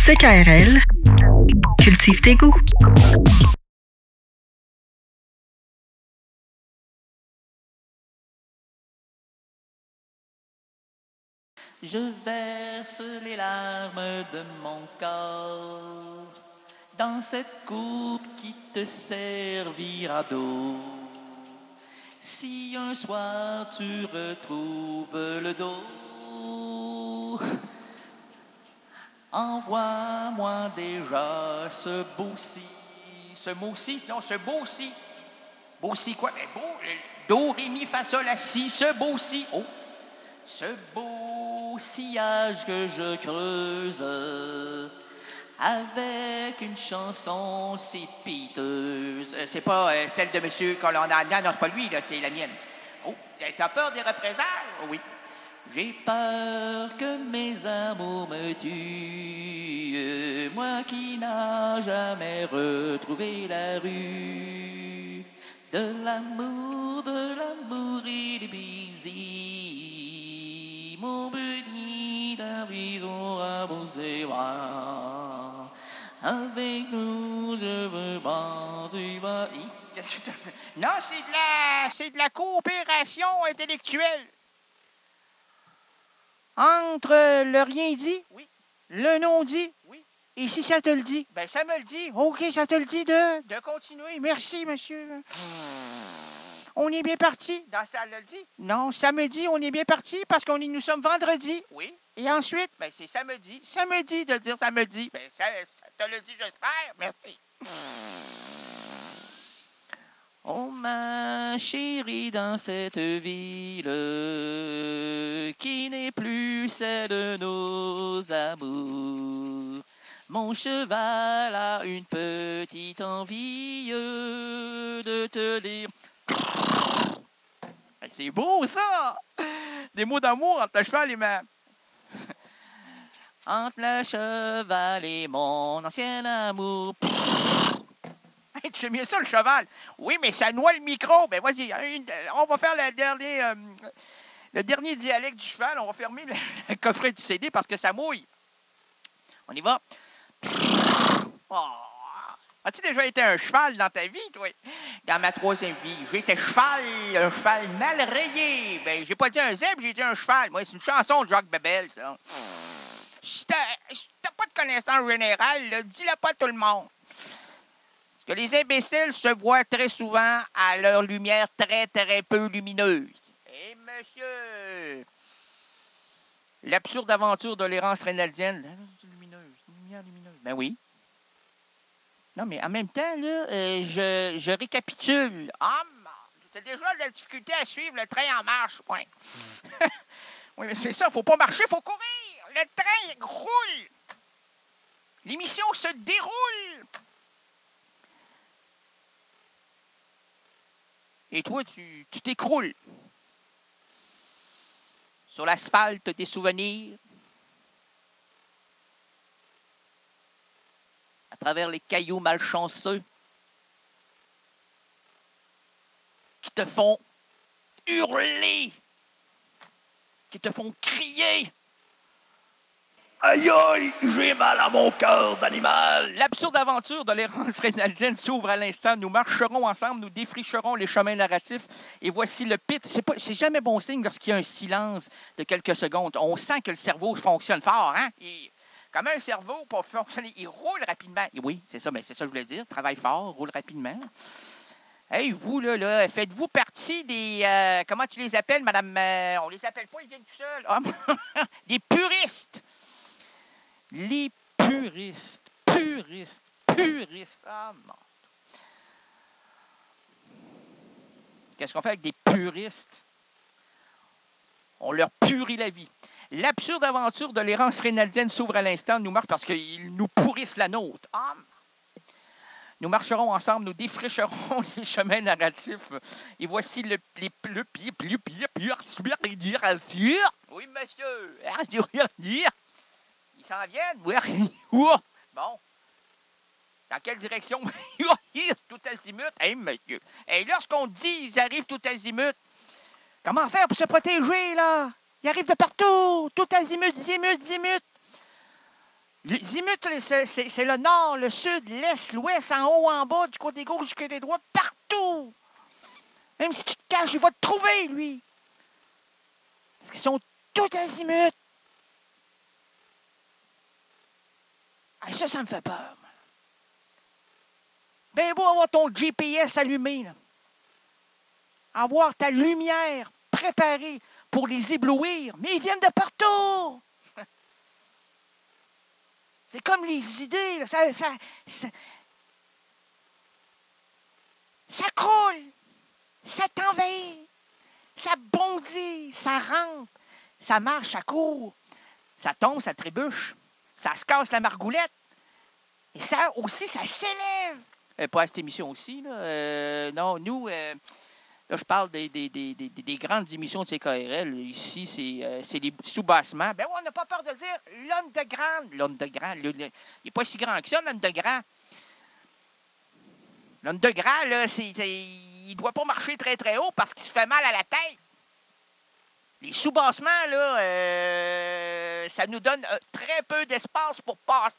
CKRL, cultive tes goûts. Je verse les larmes de mon corps dans cette coupe qui te servira d'eau. Si un soir tu retrouves le dos, envoie-moi déjà ce beau-ci, non, ce beau-ci. Beau-ci quoi? Mais beau, do, ré, mi, fa, sol, la, si, ce beau-ci. Oh! Ce beau sillage que je creuse avec une chanson si piteuse. C'est pas celle de Monsieur Colonna. Non, c'est pas lui, là, c'est la mienne. Oh, t'as peur des représailles? Oh, oui. J'ai peur que mes amours me tuent, moi qui n'ai jamais retrouvé la rue. De l'amour et des baisers, mon petit Davidon a posé avec nous je veux pas du bas. Non, c'est de la coopération intellectuelle. Entre le rien dit, oui, le non dit, oui, et si ça te le dit, ben ça me le dit. OK, ça te le dit de continuer. Merci, monsieur. On est bien parti. Dans ça le dit? Non, samedi, on est bien parti parce nous sommes vendredi. Oui. Et ensuite, ben c'est samedi. Samedi de dire samedi. Ben ça te le dit, j'espère. Merci. Oh ma chérie, dans cette ville qui n'est plus celle de nos amours, mon cheval a une petite envie de te dire. C'est beau ça! Des mots d'amour entre le cheval et ma... Entre le cheval et mon ancien amour. Hey, tu fais mieux ça, le cheval. Oui, mais ça noie le micro. Ben, vas-y, on va faire le dernier dialecte du cheval. On va fermer le coffret du CD parce que ça mouille. On y va. Oh. As-tu déjà été un cheval dans ta vie, toi? Dans ma troisième vie, j'ai été un cheval mal rayé. Ben, j'ai pas dit un zèbre, j'ai dit un cheval. Moi, c'est une chanson de Jacques Bebel, ça. Si t'as pas de connaissance générale, dis-le pas à tout le monde. Parce que les imbéciles se voient très souvent à leur lumière très, très peu lumineuse. Eh, monsieur! L'absurde aventure de l'errance rénaldienne. Lumière lumineuse. Ben oui. Non, mais en même temps, là, je récapitule. Ah, t'as déjà de la difficulté à suivre le train en marche, point. Oui, mais c'est ça, faut pas marcher, faut courir. Le train roule. L'émission se déroule. Et toi, tu t'écroules. Sur l'asphalte des souvenirs. À travers les cailloux malchanceux. Qui te font hurler. Qui te font crier. Aïe aïe, j'ai mal à mon cœur d'animal. L'absurde aventure de l'errance rénaldienne s'ouvre à l'instant. Nous marcherons ensemble, nous défricherons les chemins narratifs. Et voici le pit. C'est jamais bon signe lorsqu'il y a un silence de quelques secondes. On sent que le cerveau fonctionne fort, hein? Comme un cerveau, pour fonctionner, il roule rapidement. Et oui, c'est ça, mais c'est ça que je voulais dire. Travaille fort, roule rapidement. Hey, vous, là, faites-vous partie des... comment tu les appelles, madame? On les appelle pas, ils viennent tout seuls. Ah, des puristes. Les puristes. Ah, mon... Qu'est-ce qu'on fait avec des puristes? On leur purit la vie. L'absurde aventure de l'errance rénaldienne s'ouvre à l'instant. Nous marche parce qu'ils nous pourrissent la nôtre. Ah, nous marcherons ensemble, nous défricherons les chemins narratifs. Et voici le oui, monsieur. Ils s'en viennent. Bon. Dans quelle direction? Tout azimut. Hey, monsieur. Et lorsqu'on dit ils arrivent tout azimut, comment faire pour se protéger, là? Ils arrivent de partout. Tout azimut, zimut. L'azimut, c'est le nord, le sud, l'est, l'ouest, en haut, en bas, du côté gauche, du côté droit, partout. Même si tu te caches, il va te trouver, lui. Parce qu'ils sont tout azimuts. Ah, ça me fait peur. Ben beau avoir ton GPS allumé, là. Avoir ta lumière préparée pour les éblouir, mais ils viennent de partout. C'est comme les idées, là, ça croule, ça t'envahit, ça bondit, ça rampe, ça marche, ça court, ça tombe, ça trébuche, ça se casse la margoulette, et ça aussi, ça s'élève. Pas à cette émission aussi, là. Non, nous, là, je parle des grandes émissions de CKRL. Ici, c'est les sous-bassements. Ben oui, on n'a pas peur de dire l'underground. L'underground, il n'est pas si grand que ça, l'underground. L'underground, là, il ne doit pas marcher très, très haut parce qu'il se fait mal à la tête. Les sous-bassements, là, ça nous donne très peu d'espace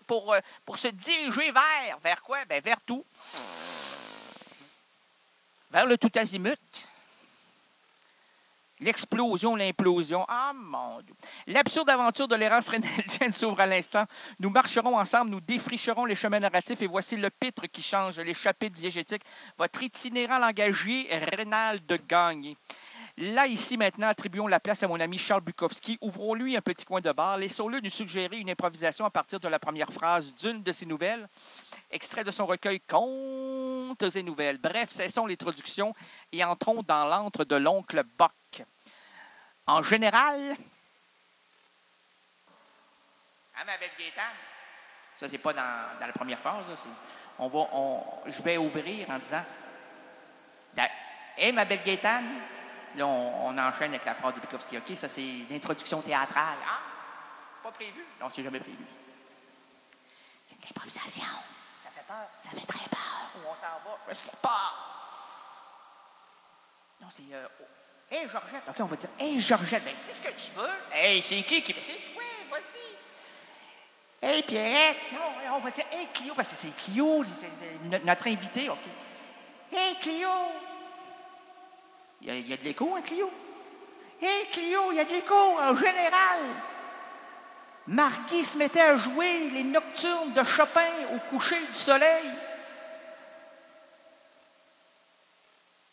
pour se diriger vers quoi? Ben, vers tout. Vers le tout azimut. L'explosion, l'implosion. Ah, mon Dieu. L'absurde aventure de l'errance rénaldienne s'ouvre à l'instant. Nous marcherons ensemble, nous défricherons les chemins narratifs et voici le pitre qui change, les chapitres diégétiques. Votre itinérant langagier, Rénal de Gagné. Là, ici, maintenant, attribuons la place à mon ami Charles Bukowski. Ouvrons-lui un petit coin de bar. Laissons-le nous suggérer une improvisation à partir de la première phrase d'une de ses nouvelles. Extrait de son recueil Contes et nouvelles. Bref, cessons les traductions et entrons dans l'antre de l'oncle Bock. En général... Ah, ma belle Gaétane. Ça, c'est pas dans la première phrase. Là, je vais ouvrir en disant... Hé, ma belle Gaétane. Là, on enchaîne avec la phrase de Bukowski. OK, ça, c'est l'introduction théâtrale. Ah, pas prévu? Non, c'est jamais prévu. C'est une improvisation. Ça fait peur. Ça fait très peur. Où on s'en va? Je sais pas. Non, c'est... Hé, Georgette. OK, on va dire, hé, Georgette. Ben, dis ce que tu veux. Hé, c'est qui? C'est toi, vas-y. Hé, Pierrette. Non, on va dire, hé, Clio, parce que c'est Clio, c'est notre invité. OK. Hé, Clio. Il y a de l'écho, hein, Clio? Hé, Clio, il y a de l'écho, en général. Marquis se mettait à jouer les nocturnes de Chopin au coucher du soleil.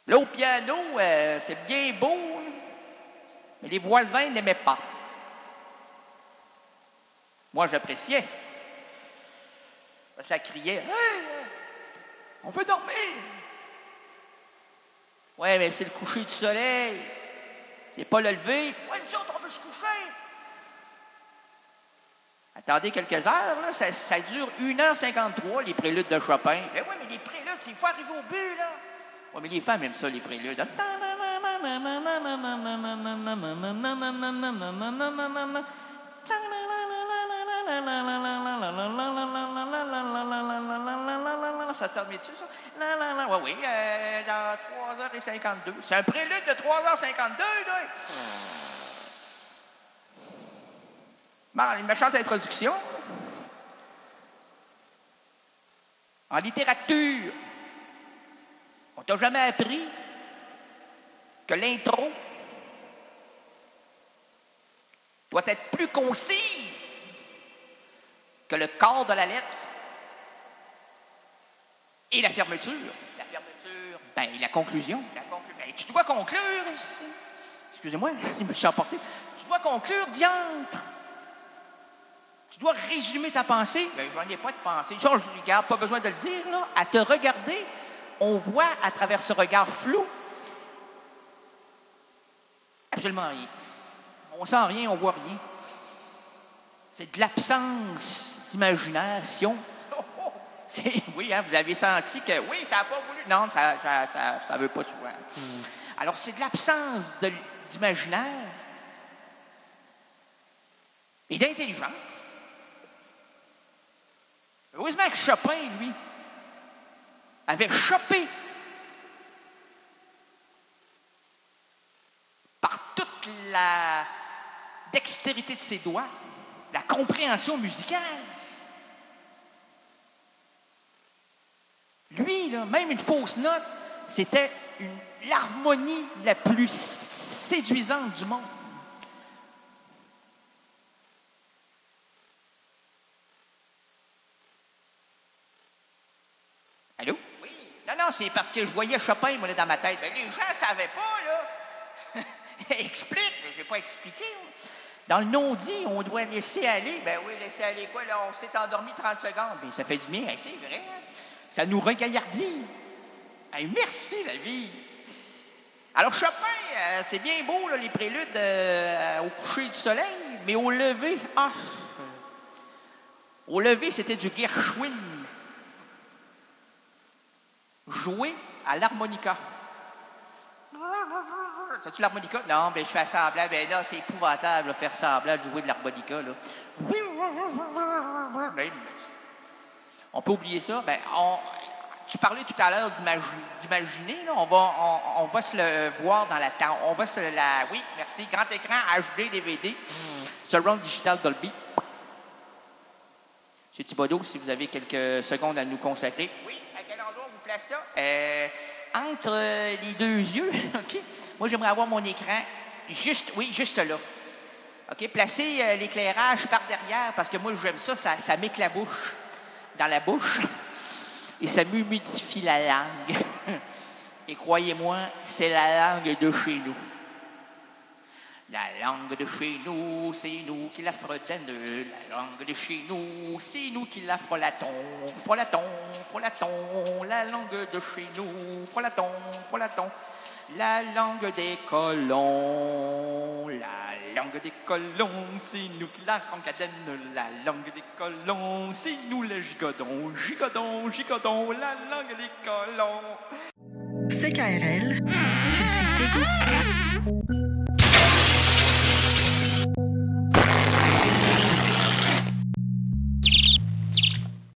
Là, au piano, c'est bien beau, mais les voisins n'aimaient pas. Moi, j'appréciais. Ça criait, hey, on veut dormir. Oui, mais c'est le coucher du soleil. C'est pas le lever. Oui, nous autres, on veut se coucher. Attendez quelques heures, là. Ça dure 1h53, les préludes de Chopin. Mais oui, mais les préludes, il faut arriver au but, là. Oui, mais les femmes aiment ça, les préludes. Ça te termine-tu, ça? Oui, dans 3h52. C'est un prélude de 3h52, là. Bon, une méchante introduction. En littérature, on t'a jamais appris que l'intro doit être plus concise que le corps de la lettre et la fermeture. La fermeture, ben, la conclusion. Ben, tu dois conclure ici. Excusez-moi, je me suis emporté. Tu dois conclure, diantre. Tu dois résumer ta pensée. Ben, j'en ai pas de pensée. Ça, je regarde, pas besoin de le dire, là. À te regarder, on voit à travers ce regard flou absolument rien. On sent rien, on voit rien. C'est de l'absence d'imagination. Oui, hein, vous avez senti que oui, ça n'a pas voulu. Non, ça ne veut pas souvent. Alors, c'est de l'absence d'imaginaire et d'intelligence. Heureusement que Chopin, lui, avait chopé par toute la dextérité de ses doigts, la compréhension musicale. là, même une fausse note, c'était l'harmonie la plus séduisante du monde. Allô? Oui. Non, c'est parce que je voyais Chopin, moi, là, dans ma tête. Ben, les gens ne savaient pas, là. Explique, je ne vais pas expliquer. Dans le non-dit, on doit laisser aller. Ben oui, laisser aller quoi, là? On s'est endormi 30 secondes. Ben, ça fait du bien, c'est vrai. Ça nous regaillardit. Hey, merci, la vie. Alors, Chopin, c'est bien beau, là, les préludes au coucher du soleil, mais au lever, au lever, c'était du Gershwin. Joué à l'harmonica. As-tu l'harmonica? Non, ben je fais semblant. Ben là, c'est épouvantable, là, faire semblant de jouer de l'harmonica, là. Ben, on peut oublier ça. Ben, tu parlais tout à l'heure d'imaginer, là. On va se le voir dans la temps. On va se la... Oui, merci. Grand écran, HD, DVD. Surround Digital Dolby. M. Thibodeau, si vous avez quelques secondes à nous consacrer. Oui, à quel endroit on vous place ça? Entre les deux yeux, OK? Moi, j'aimerais avoir mon écran juste là. OK? Placez l'éclairage par derrière, parce que moi, j'aime ça, ça m'éclabouche dans la bouche et ça m'humidifie la langue. Et croyez-moi, c'est la langue de chez nous. La langue de chez nous, c'est nous qui la fredonne. La langue de chez nous, c'est nous qui la frelatons. Frelatons, frelatons, la langue de chez nous. Frelatons, frelatons, la langue des colons. La langue des colons, c'est nous qui la rengadonnent. La langue des colons, c'est nous les gigodons. Gigodons, gigodons, la langue des colons. CKRL, cultive tes goûts.